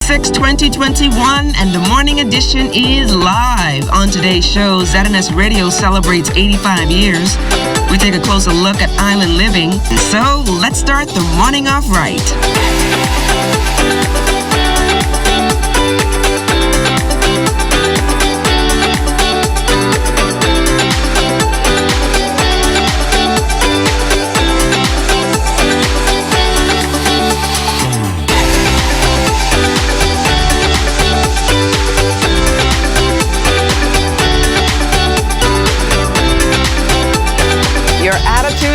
6, 2021, and the morning edition is live. On today's show, ZNS Radio celebrates 85 years. We take a closer look at island living. So let's start the morning off right.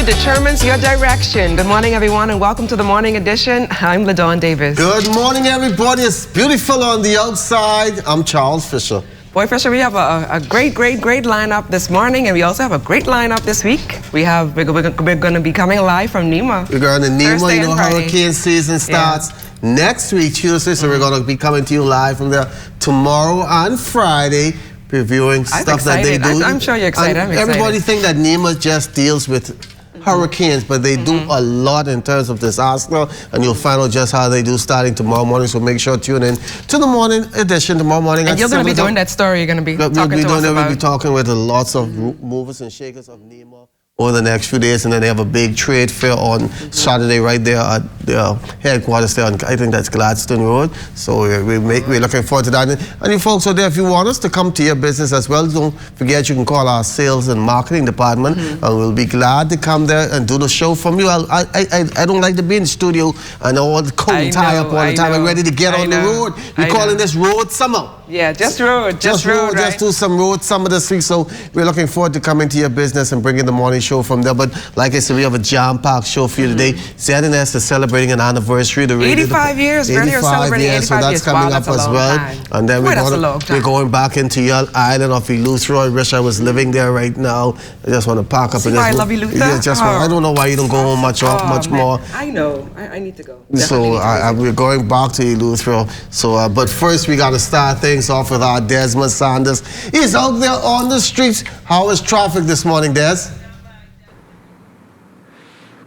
Determines your direction. Good morning, everyone, and welcome to the morning edition. I'm LaDawn Davis. Good morning, everybody. It's beautiful on the outside. I'm Charles Fisher. Boy, Fisher, we have a great lineup this morning, and we also have a great lineup this week. We're going to be coming live from NEMA. We're going to NEMA. You know, hurricane season starts next week, Tuesday, so we're going to be coming to you live from there tomorrow and Friday, previewing stuff that they do. I'm sure you're excited. I'm excited. Everybody think that NEMA just deals with hurricanes, but they do a lot in terms of disaster, and you'll find out just how they do starting tomorrow morning. So make sure to tune in to the morning edition tomorrow morning. And you're going to be doing that story. You're going to be talking to us about. We'll be talking with lots of movers and shakers of NEMA over the next few days, and then they have a big trade fair on Saturday right there at their headquarters there on, I think that's Gladstone Road. So we're looking forward to that. And you folks out there, if you want us to come to your business as well, don't forget you can call our sales and marketing department, and we'll be glad to come there and do the show from you. I don't like to be in the studio and all the coat and tie up all the time. I'm ready to get on the road. We're calling this road summer. Yeah, just road, right? Just do some road summer this week. So we're looking forward to coming to your business and bringing the morning show from there. But like I said, we have a jam-packed show for you today. ZNS is celebrating an anniversary. 85 years. 85 years. So that's coming up as well. And then we're going back into your island of Eleuthera. I wish I was living there right now. I just want to park up in this. I love Eleuthera. Yeah, I don't know why you don't go home much more. I know. I need to go. So we're going back to Eleuthera. So, but first we got to start things off with our Desmond Sanders. He's out there on the streets. How is traffic this morning, Des?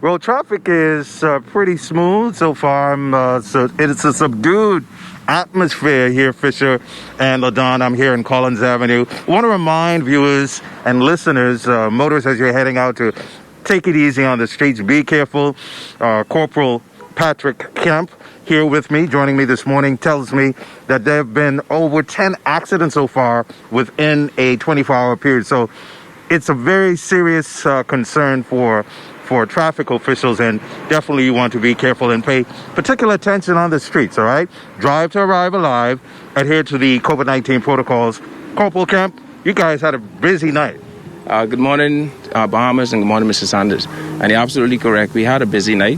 Well, traffic is pretty smooth so far. So it's a subdued atmosphere here, Fisher and LaDawn. I'm here in Collins Avenue. I want to remind viewers and listeners, motorists, as you're heading out, to take it easy on the streets. Be careful. Corporal Patrick Kemp, here with me, joining me this morning, tells me that there have been over 10 accidents so far within a 24-hour period. So it's a very serious concern for traffic officials, and definitely you want to be careful and pay particular attention on the streets, all right? Drive to arrive alive, adhere to the COVID-19 protocols. Corporal Kemp, you guys had a busy night. Good morning, Bahamas, and good morning, Mr. Sanders. And you're absolutely correct. We had a busy night.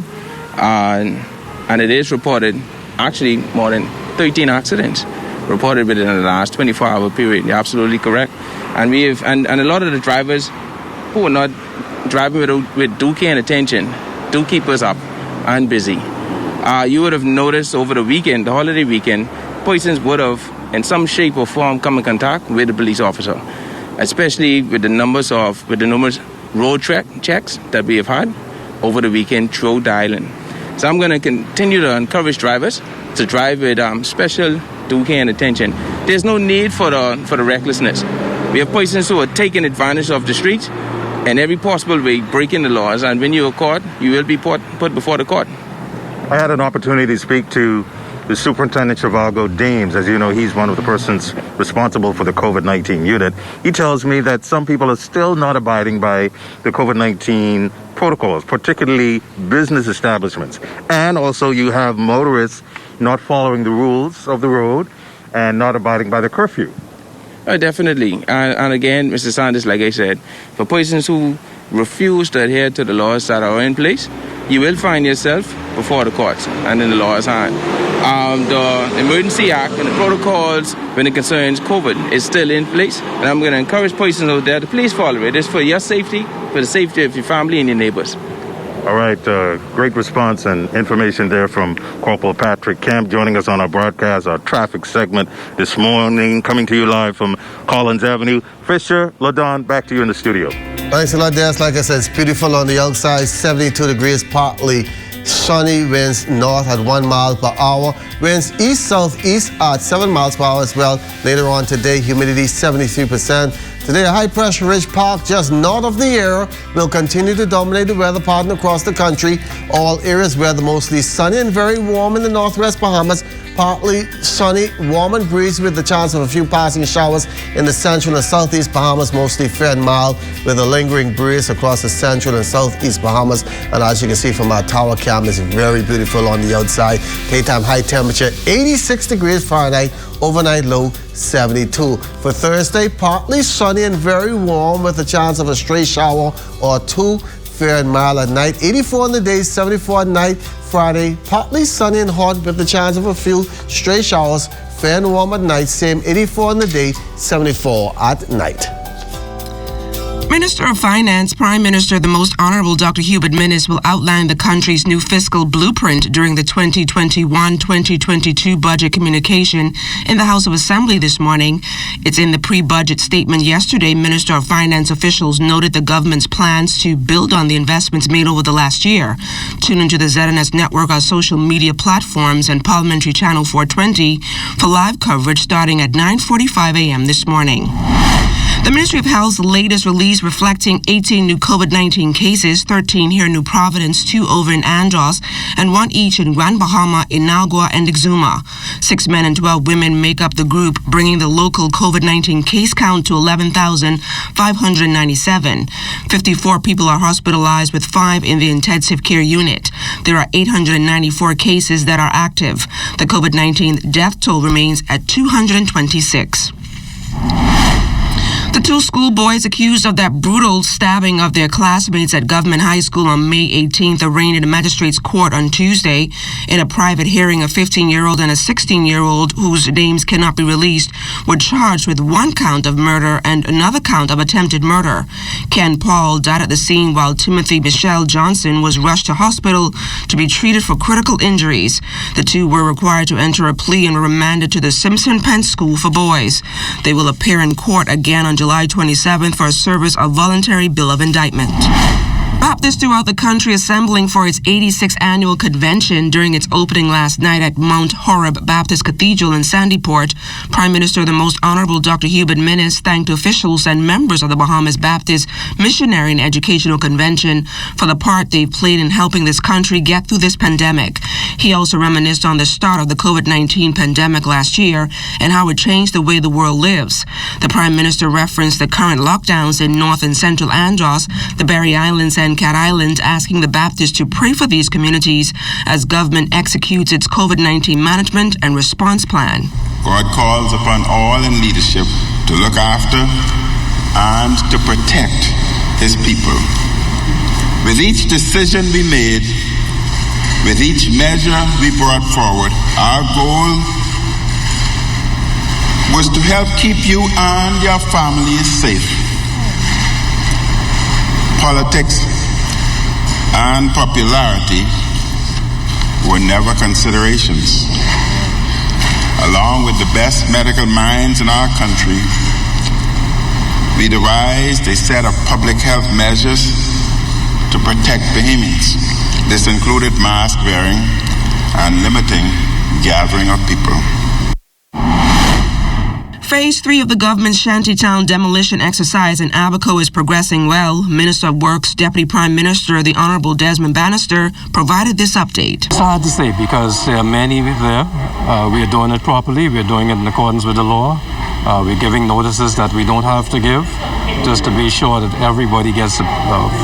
And it is reported, actually, more than 13 accidents reported within the last 24-hour period. You're absolutely correct. And a lot of the drivers who are not driving with due care and attention do keep us up and busy. You would have noticed over the weekend, the holiday weekend, persons would have, in some shape or form, come in contact with the police officer, especially with the numerous road checks that we have had over the weekend throughout the island. So I'm going to continue to encourage drivers to drive with special due care and attention. There's no need for the recklessness. We have persons who are taking advantage of the streets in every possible way, breaking the laws, and when you are caught, you will be put before the court. I had an opportunity to speak to the Superintendent Trivago Dames. As you know, he's one of the persons responsible for the COVID-19 unit. He tells me that some people are still not abiding by the COVID-19 protocols, particularly business establishments. And also you have motorists not following the rules of the road and not abiding by the curfew. Definitely. And again, Mr. Sanders, like I said, for persons who refuse to adhere to the laws that are in place, you will find yourself before the courts and in the law's hand. The Emergency Act and the protocols when it concerns COVID is still in place, and I'm going to encourage persons out there to please follow it. It's for your safety, for the safety of your family and your neighbors. All right, great response and information there from Corporal Patrick Kemp, joining us on our broadcast, our traffic segment this morning, coming to you live from Collins Avenue. Fisher, LaDawn, back to you in the studio. Thanks a lot, Des. Like I said, it's beautiful on the outside, 72 degrees, partly sunny, winds north at 1 mile per hour. Winds east-southeast at 7 miles per hour as well. Later on today, humidity 73%. Today, a high-pressure ridge park just north of the area will continue to dominate the weather pattern across the country. All areas weather mostly sunny and very warm in the northwest Bahamas. Partly sunny, warm and breezy with the chance of a few passing showers in the central and southeast Bahamas, mostly fair and mild with a lingering breeze across the central and southeast Bahamas. And as you can see from our tower cam, it's very beautiful on the outside. Daytime high temperature 86 degrees Fahrenheit, overnight low 72. For Thursday, partly sunny and very warm with a chance of a stray shower or two, fair and mild at night. 84 in the day, 74 at night. Friday, partly sunny and hot with the chance of a few stray showers, fair and warm at night. Same 84 in the day, 74 at night. Minister of Finance, Prime Minister the Most Honorable Dr. Hubert Minnis will outline the country's new fiscal blueprint during the 2021-2022 budget communication in the House of Assembly this morning. It's in the pre-budget statement yesterday. Minister of Finance officials noted the government's plans to build on the investments made over the last year. Tune into the ZNS network, our social media platforms, and Parliamentary Channel 420 for live coverage starting at 9:45 a.m. this morning. The Ministry of Health's latest release reflecting 18 new COVID-19 cases, 13 here in New Providence, 2 over in Andros, and 1 each in Grand Bahama, Inagua, and Exuma. 6 men and 12 women make up the group, bringing the local COVID-19 case count to 11,597. 54 people are hospitalized, with 5 in the intensive care unit. There are 894 cases that are active. The COVID-19 death toll remains at 226. The 2 schoolboys accused of that brutal stabbing of their classmates at Government High School on May 18th arraigned in a magistrate's court on Tuesday. In a private hearing, a 15-year-old and a 16-year-old, whose names cannot be released, were charged with 1 count of murder and another count of attempted murder. Ken Paul died at the scene while Timothy Michelle Johnson was rushed to hospital to be treated for critical injuries. The 2 were required to enter a plea and were remanded to the Simpson Penn School for Boys. They will appear in court again on July 27th for a service of voluntary bill of indictment. Baptists throughout the country assembling for its 86th annual convention during its opening last night at Mount Horeb Baptist Cathedral in Sandyport. Prime Minister the Most Honorable Dr. Hubert Minnis thanked officials and members of the Bahamas Baptist Missionary and Educational Convention for the part they've played in helping this country get through this pandemic. He also reminisced on the start of the COVID-19 pandemic last year and how it changed the way the world lives. The Prime Minister referenced the current lockdowns in North and Central Andros, the Berry Islands, and Cat Island, asking the Baptists to pray for these communities as government executes its COVID-19 management and response plan. God calls upon all in leadership to look after and to protect His people. With each decision we made, with each measure we brought forward, our goal was to help keep you and your families safe. Politics and popularity were never considerations. Along with the best medical minds in our country, we devised a set of public health measures to protect Bahamians. This included mask wearing and limiting gathering of people. Phase 3 of the government's shantytown demolition exercise in Abaco is progressing well. Minister of Works, Deputy Prime Minister, the Honorable Desmond Bannister, provided this update. It's hard to say because there are many there. We are doing it properly. We're doing it in accordance with the law. We're giving notices that we don't have to give, just to be sure that everybody gets a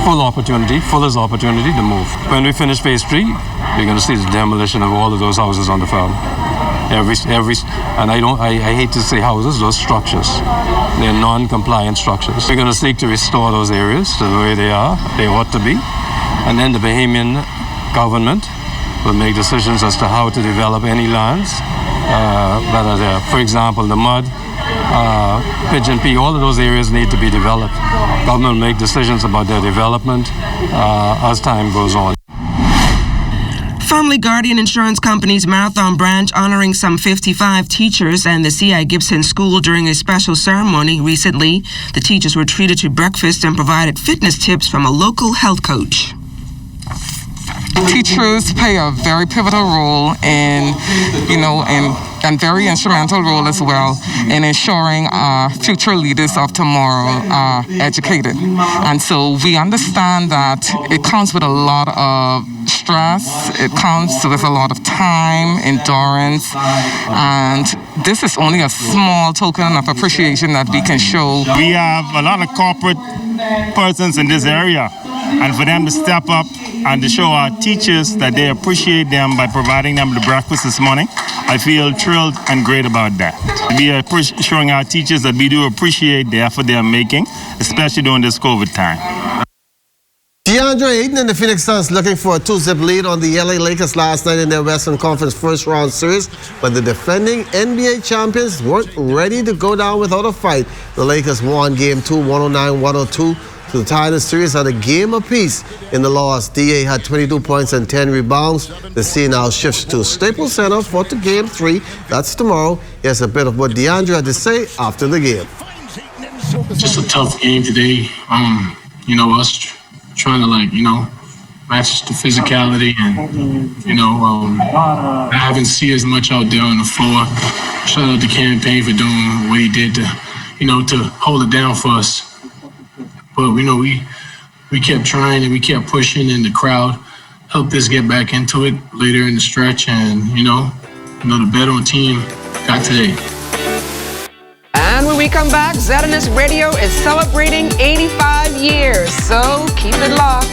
fullest opportunity to move. When we finish phase 3, we're going to see the demolition of all of those houses on the farm. And I hate to say houses, those structures. They're non-compliant structures. We're going to seek to restore those areas to the way they ought to be. And then the Bahamian government will make decisions as to how to develop any lands that are there. For example, the mud, Pigeon Pea, all of those areas need to be developed. Government will make decisions about their development as time goes on. Family Guardian Insurance Company's Marathon branch honoring some 55 teachers and the C.I. Gibson School during a special ceremony recently. The teachers were treated to breakfast and provided fitness tips from a local health coach. Teachers play a very pivotal role in, and very instrumental role as well in ensuring our future leaders of tomorrow are educated. And so we understand that it comes with a lot of stress, it comes with a lot of time, endurance, and this is only a small token of appreciation that we can show. We have a lot of corporate persons in this area, and for them to step up and to show our teachers that they appreciate them by providing them the breakfast this morning, I feel thrilled and great about that. We are showing our teachers that we do appreciate the effort they are making, especially during this COVID time. DeAndre Ayton and the Phoenix Suns looking for a 2-zip lead on the LA Lakers last night in their Western Conference first round series, but the defending NBA champions weren't ready to go down without a fight. The Lakers won Game 2, 109-102 to tie the series at a game apiece. In the loss, DA had 22 points and 10 rebounds. The scene now shifts to Staples Center for Game 3. That's tomorrow. Here's a bit of what DeAndre had to say after the game. Just a tough game today. Us trying to match the physicality and I haven't seen as much out there on the floor. Shout out to Campaign for doing what he did to hold it down for us. But we kept trying and we kept pushing, and the crowd helped us get back into it later in the stretch, and the better team got today. And when we come back, ZNS Radio is celebrating 85 years, so keep it locked.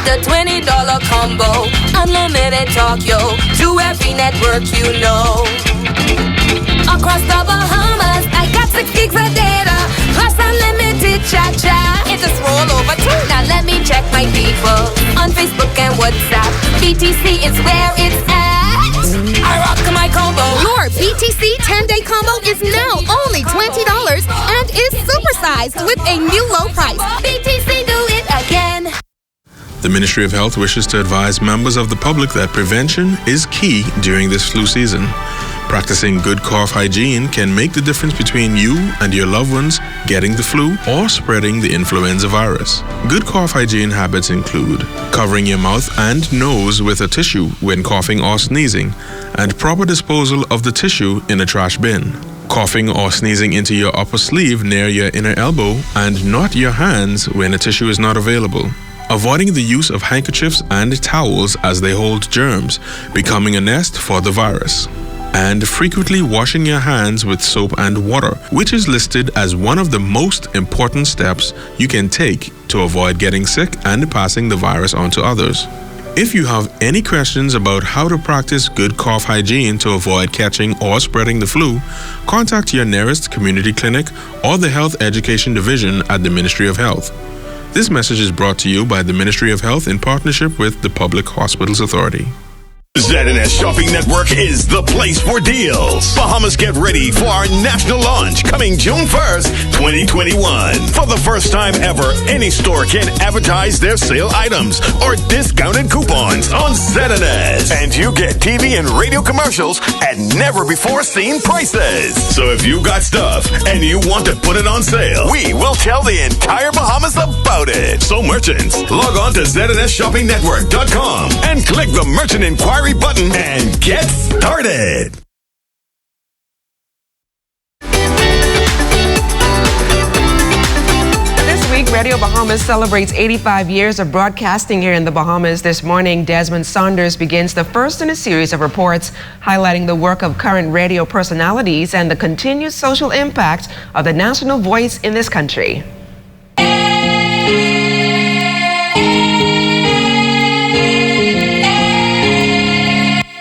The $20 combo, unlimited talk, yo, to every network you know. Across the Bahamas, I got 6 gigs of data, plus unlimited chat. It just roll over too. Now let me check my people on Facebook and WhatsApp. BTC is where it's at. I rock my combo. Your BTC 10-day combo is now only $20 and is supersized with a new low price. BTC do it again. The Ministry of Health wishes to advise members of the public that prevention is key during this flu season. Practicing good cough hygiene can make the difference between you and your loved ones getting the flu or spreading the influenza virus. Good cough hygiene habits include covering your mouth and nose with a tissue when coughing or sneezing, and proper disposal of the tissue in a trash bin. Coughing or sneezing into your upper sleeve near your inner elbow and not your hands when a tissue is not available. Avoiding the use of handkerchiefs and towels as they hold germs, becoming a nest for the virus. And frequently washing your hands with soap and water, which is listed as one of the most important steps you can take to avoid getting sick and passing the virus on to others. If you have any questions about how to practice good cough hygiene to avoid catching or spreading the flu, contact your nearest community clinic or the Health Education Division at the Ministry of Health. This message is brought to you by the Ministry of Health in partnership with the Public Hospitals Authority. ZNS Shopping Network is the place for deals. Bahamas, get ready for our national launch coming June 1st, 2021. For the first time ever, any store can advertise their sale items or discounted coupons on ZNS. And you get TV and radio commercials at never-before-seen prices. So if you got stuff and you want to put it on sale, we will tell the entire Bahamas about it. So merchants, log on to ZNSShoppingNetwork.com and click the Merchant Inquiry button and get started. This week, Radio Bahamas celebrates 85 years of broadcasting here in the Bahamas. This morning, Desmond Saunders begins the first in a series of reports highlighting the work of current radio personalities and the continued social impact of the national voice in this country.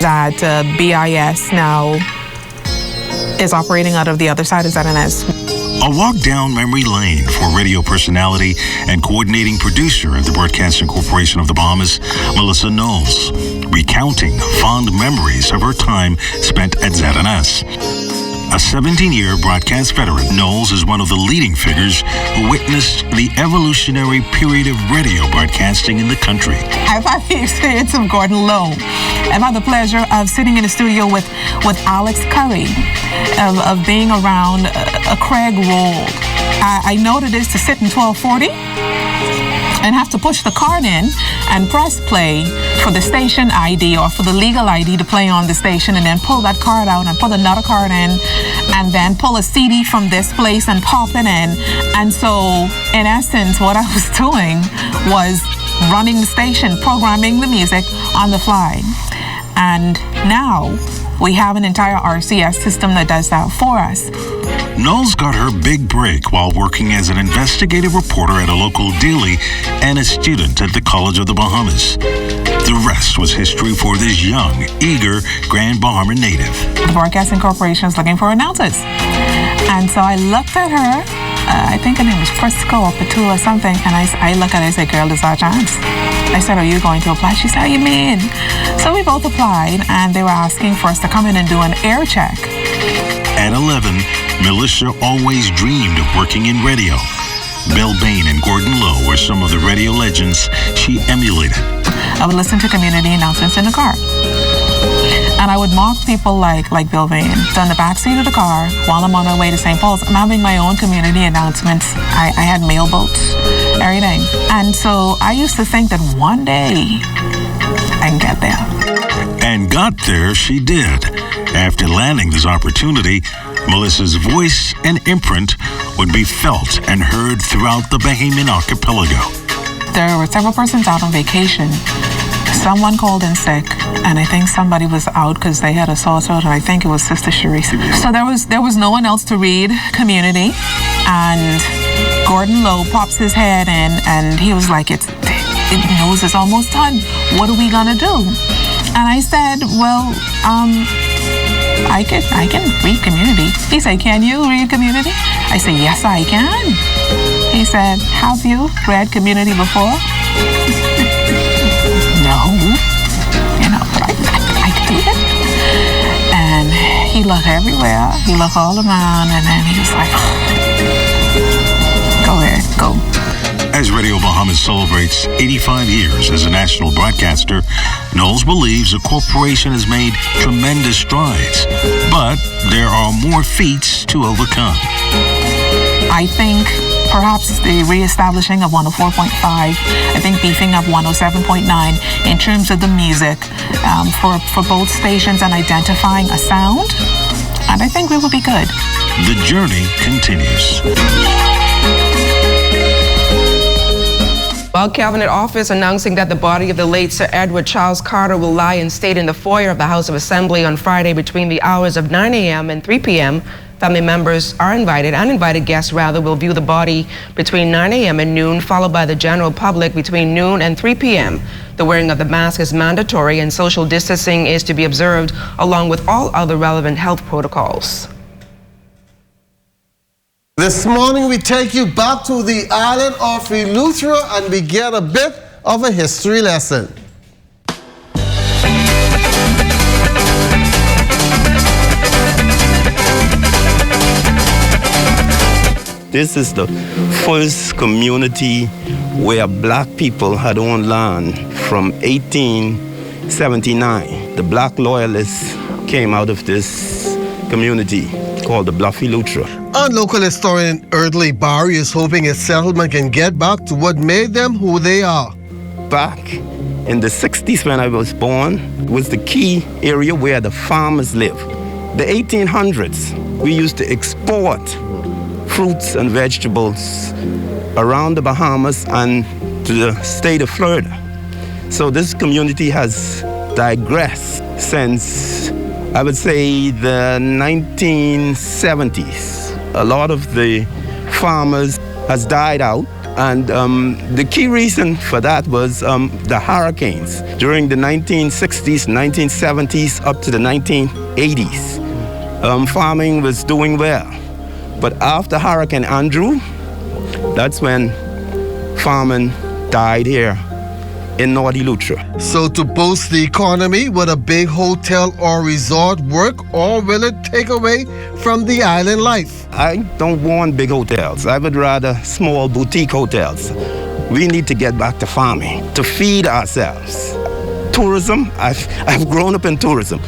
That BIS now is operating out of the other side of ZNS. A walk down memory lane for radio personality and coordinating producer of the Broadcasting Corporation of the Bahamas, Melissa Knowles, recounting fond memories of her time spent at ZNS. A A 17-year broadcast veteran, Knowles is one of the leading figures who witnessed the evolutionary period of radio broadcasting in the country. I've had the experience of Gordon Lowe. I've had the pleasure of sitting in the studio with Alex Curry, of being around a Craig Roll. I know what it is to sit in 1240 and have to push the card in and press play for the station ID or for the legal ID to play on the station, and then pull that card out and put another card in, and then pull a CD from this place and pop it in. And so, in essence, what I was doing was running the station, programming the music on the fly. And now we have an entire RCS system that does that for us. Knowles got her big break while working as an investigative reporter at a local daily and a student at the College of the Bahamas. The rest was history for this young, eager Grand Bahama native. The Broadcasting Corporation is looking for announcers. And so I looked at her, I think her name was Frisco or Petula or something, and I look at her and I said, girl, this is our chance. I said, are you going to apply? She said, how you mean? So we both applied, and they were asking for us to come in and do an air check. At 11, Melissa always dreamed of working in radio. Bill Bain and Gordon Lowe were some of the radio legends she emulated. I would listen to community announcements in the car. And I would mock people like Bill Bain. So in the backseat of the car, while I'm on my way to St. Paul's, I'm having my own community announcements. I had mail boats, everything. And so I used to think that one day I can get there. And got there she did. After landing this opportunity, Melissa's voice and imprint would be felt and heard throughout the Bahamian archipelago. There were several persons out on vacation. Someone called in sick, and I think somebody was out because they had a sore throat, and I think it was Sister Sharice. So there was no one else to read community, and Gordon Lowe pops his head in, and he was like, it knows it's almost done. What are we gonna do? And I said, well, I can read community. He said, can you read community? I said, yes, I can. He said, have you read community before? No, but I can do it. And he looked everywhere. He looked all around, and then he was like, go ahead, go. As Radio Bahamas celebrates 85 years as a national broadcaster, Knowles believes the corporation has made tremendous strides, but there are more feats to overcome. I think perhaps the reestablishing of 104.5, I think beefing up 107.9 in terms of the music for both stations and identifying a sound, and I think we will be good. The journey continues. Well, Cabinet Office announcing that the body of the late Sir Edward Charles Carter will lie in state in the foyer of the House of Assembly on Friday between the hours of 9 a.m. and 3 p.m. Family members are invited. Uninvited guests, rather, will view the body between 9 a.m. and noon, followed by the general public between noon and 3 p.m. The wearing of the mask is mandatory, and social distancing is to be observed along with all other relevant health protocols. This morning we take you back to the island of Eleuthera and we get a bit of a history lesson. This is the first community where black people had owned land from 1879. The black loyalists came out of this community called the Bluff Eleuthera. And local historian Erdley Barry is hoping his settlement can get back to what made them who they are. Back in the 60s when I was born, it was the key area where the farmers lived. The 1800s, we used to export fruits and vegetables around the Bahamas and to the state of Florida. So this community has digressed since, I would say, the 1970s. A lot of the farmers has died out, and the key reason for that was the hurricanes. During the 1960s, 1970s, up to the 1980s, farming was doing well. But after Hurricane Andrew, that's when farming died here in North Eleuthera. So to boost the economy, would a big hotel or resort work, or will it take away from the island life? I don't want big hotels. I would rather small boutique hotels. We need to get back to farming, to feed ourselves. Tourism, I've grown up in tourism.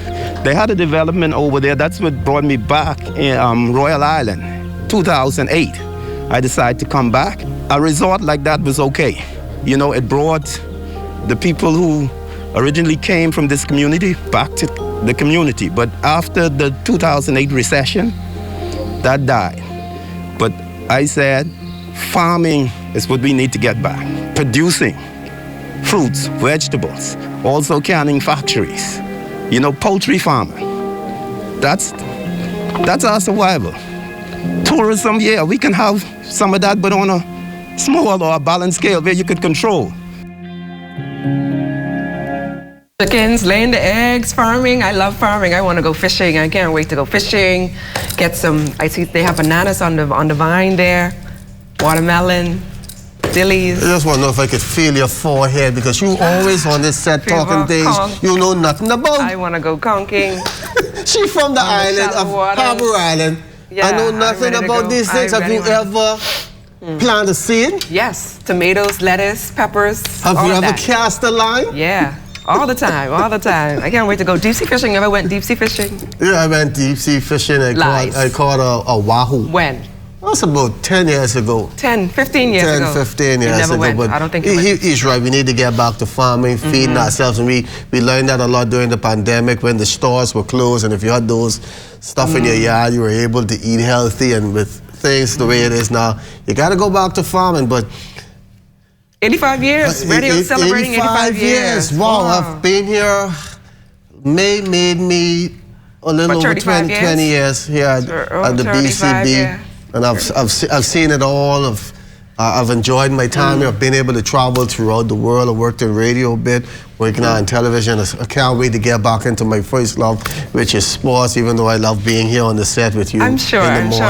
They had a development over there. That's what brought me back in Royal Island, 2008. I decided to come back. A resort like that was okay. You know, it brought the people who originally came from this community back to the community. But after the 2008 recession, that died. But I said, farming is what we need to get back. Producing fruits, vegetables, also canning factories. You know, poultry farming. That's our survival. Tourism, yeah, we can have some of that, but on a small or a balanced scale where you could control. Chickens, laying the eggs, farming. I love farming. I want to go fishing. I can't wait to go fishing. Get some, I see they have bananas on the vine there, watermelon, dillies. I just want to know if I could feel your forehead, because you always on this set talking things you know nothing about. I want to go conking. She from the island of Harbour Island. Yeah, I know nothing about these things. Have you ever planted a seed? Yes, tomatoes, lettuce, peppers. Have you ever cast a line? Yeah. All the time, all the time. I can't wait to go deep sea fishing. You ever went deep sea fishing? Yeah, I went deep sea fishing. I caught a wahoo. When? That's about 10 years ago. 10, 15 years ago. 10, 15 years never ago. Went. But I don't think he's right. We need to get back to farming, feeding ourselves. And we learned that a lot during the pandemic when the stores were closed. And if you had those stuff in your yard, you were able to eat healthy. And with things the way it is now, you got to go back to farming. But 85 years. Radio celebrating 85 years. Wow, I've been here. May made me a little over 20 years here at the BCB. Yeah. And I've seen it all. I've enjoyed my time here. I've been able to travel throughout the world. I worked in radio a bit, working on television. I can't wait to get back into my first love, which is sports, even though I love being here on the set with you. I'm sure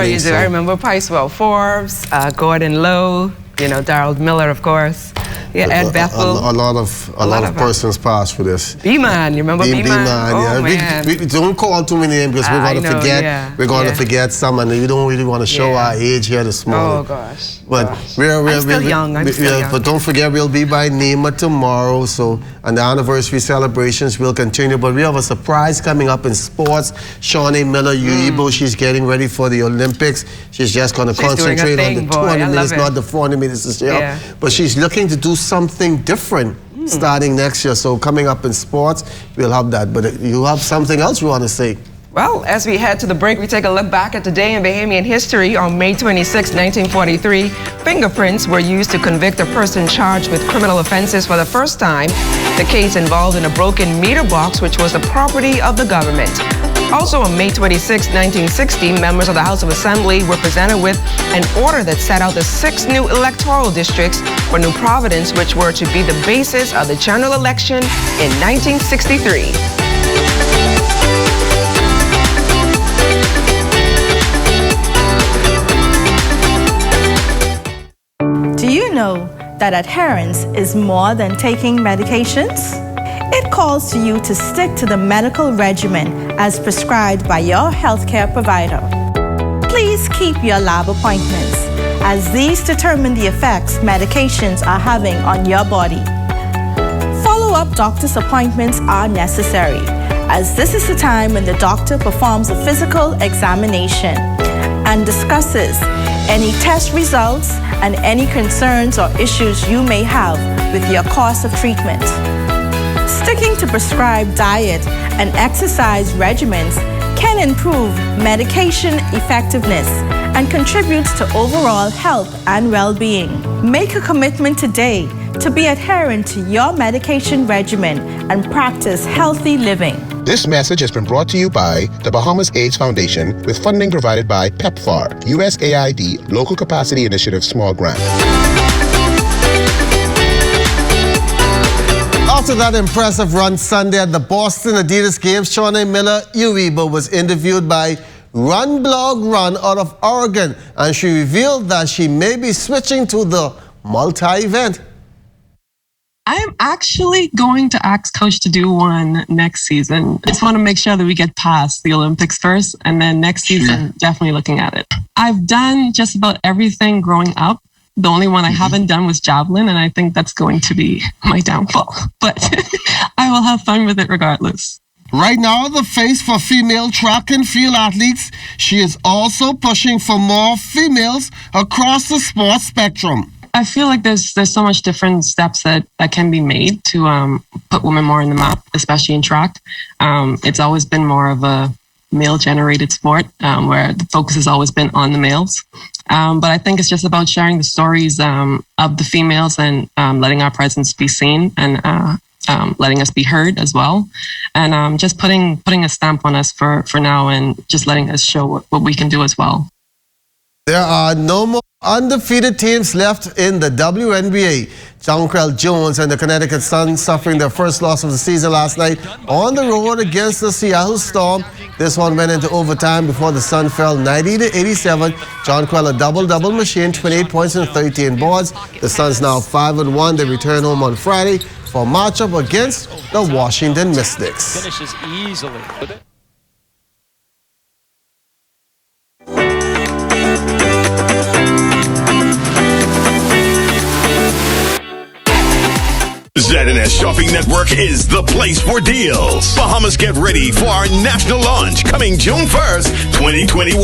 you do. So. I remember Picewell Forbes, Gordon Lowe, you know, Darrell Miller, of course. Yeah, Ed Bethel. A lot of persons passed for this. B-Man, you remember B-Man? Oh, yeah. We don't call too many names because we're going to forget. Yeah. We're going to forget some, and we don't really want to show our age here this morning. Oh gosh. But I'm still young. But don't forget, we'll be by NEMA tomorrow. So, and the anniversary celebrations will continue. But we have a surprise coming up in sports. Shawnee Miller Uibo, she's getting ready for the Olympics. She's just going to concentrate on the 200 meters, not the 400 meters this year. Yeah. But she's looking to do something different starting next year. So coming up in sports, we'll have that. But you have something else you want to say? Well, as we head to the break, we take a look back at the day in Bahamian history. On May 26, 1943, fingerprints were used to convict a person charged with criminal offenses for the first time. The case involved in a broken meter box, which was the property of the government. Also on May 26, 1960, members of the House of Assembly were presented with an order that set out the 6 new electoral districts for New Providence, which were to be the basis of the general election in 1963. Do you know that adherence is more than taking medications? It calls to you to stick to the medical regimen as prescribed by your healthcare provider. Please keep your lab appointments, as these determine the effects medications are having on your body. Follow-up doctor's appointments are necessary, as this is the time when the doctor performs a physical examination and discusses any test results and any concerns or issues you may have with your course of treatment. Sticking to prescribed diet and exercise regimens can improve medication effectiveness and contributes to overall health and well-being. Make a commitment today to be adherent to your medication regimen and practice healthy living. This message has been brought to you by the Bahamas AIDS Foundation with funding provided by PEPFAR, USAID Local Capacity Initiative Small Grant. After that impressive run Sunday at the Boston Adidas Games, Shawnee Miller Uibo was interviewed by Run Blog Run out of Oregon, and she revealed that she may be switching to the multi-event. I'm actually going to ask Coach to do one next season. I just want to make sure that we get past the Olympics first, and then next season, definitely looking at it. I've done just about everything growing up. The only one I haven't done was javelin, and I think that's going to be my downfall. But I will have fun with it regardless. Right now, the face for female track and field athletes, she is also pushing for more females across the sports spectrum. I feel like there's so much different steps that can be made to put women more in the map, especially in track. It's always been more of a male-generated sport where the focus has always been on the males. But I think it's just about sharing the stories of the females and letting our presence be seen and letting us be heard as well. And just putting a stamp on us for now and just letting us show what we can do as well. There are no more undefeated teams left in the WNBA. Jonquel Jones and the Connecticut Sun suffering their first loss of the season last night on the road against the Seattle Storm. This one went into overtime before the Sun fell 90-87. Jonquel a double-double machine, 28 points and 13 boards. The Suns now 5-1. They return home on Friday for a matchup against the Washington Mystics. Finishes easily. ZNS Shopping Network is the place for deals. Bahamas, get ready for our national launch coming June 1st, 2021.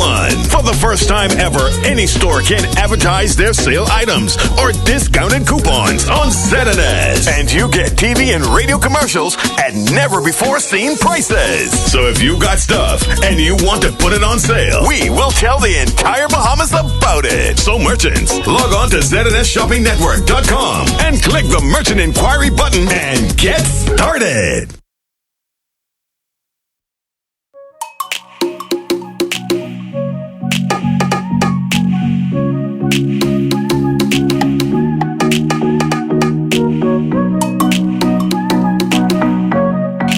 For the first time ever, any store can advertise their sale items or discounted coupons on ZNS. And you get TV and radio commercials at never-before-seen prices. So if you got stuff and you want to put it on sale, we will tell the entire Bahamas about it. So merchants, log on to ZNSShoppingNetwork.com and click the Merchant Inquiry button and get started.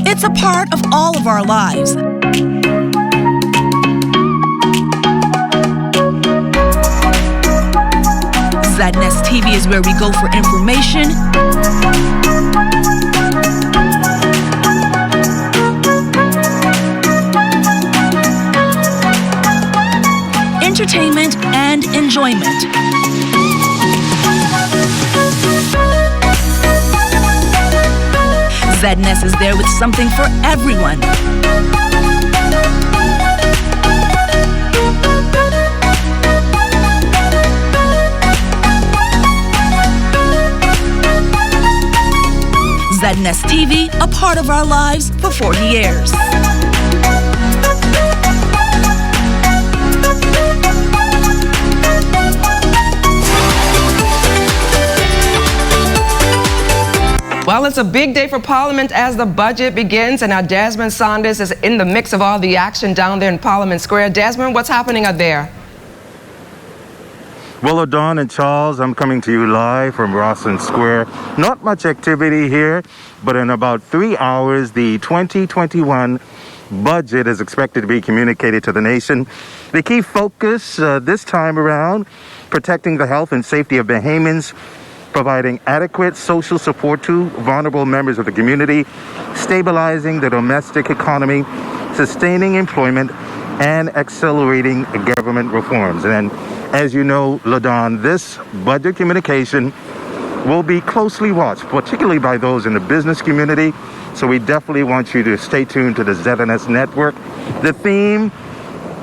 It's a part of all of our lives. ZNS TV is where we go for information, entertainment, and enjoyment. ZNS is there with something for everyone. ZNS TV, a part of our lives for 40 years. Well, it's a big day for Parliament as the budget begins, and now Desmond Saunders is in the mix of all the action down there in Parliament Square. Desmond, what's happening out there? Well, Dawn and Charles, I'm coming to you live from Rawson Square. Not much activity here, but in about 3 hours, the 2021 budget is expected to be communicated to the nation. The key focus this time around, protecting the health and safety of Bahamians, providing adequate social support to vulnerable members of the community, stabilizing the domestic economy, sustaining employment, and accelerating government reforms. And as you know, LaDon, this budget communication will be closely watched, particularly by those in the business community. So we definitely want you to stay tuned to the ZNS network. The theme,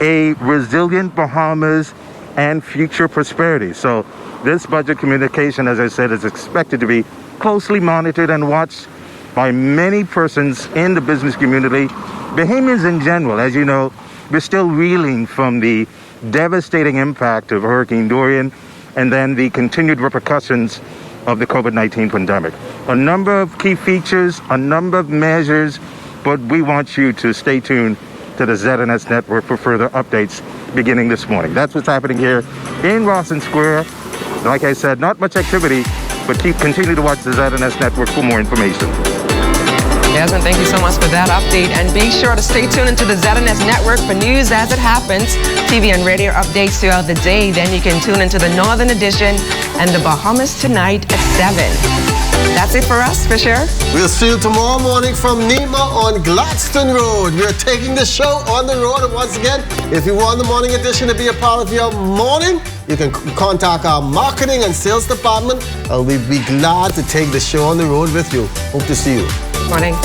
a resilient Bahamas and future prosperity. So this budget communication, as I said, is expected to be closely monitored and watched by many persons in the business community. Bahamians in general, as you know, we're still reeling from the devastating impact of Hurricane Dorian and then the continued repercussions of the COVID-19 pandemic. A number of key features, a number of measures, but we want you to stay tuned to the ZNS network for further updates beginning this morning. That's what's happening here in Rawson Square. Like I said, not much activity, but continue to watch the ZNS network for more information. Desmond, thank you so much for that update. And be sure to stay tuned into the ZNS Network for news as it happens, TV and radio updates throughout the day. Then you can tune into the Northern Edition and the Bahamas Tonight at 7. That's it for us, Fisher. We'll see you tomorrow morning from Nema on Gladstone Road. We're taking the show on the road. And once again, if you want the morning edition to be a part of your morning, you can contact our marketing and sales department. We'd be glad to take the show on the road with you. Hope to see you. Morning.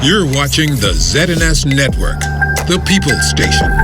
You're watching the ZNS Network, the People's Station.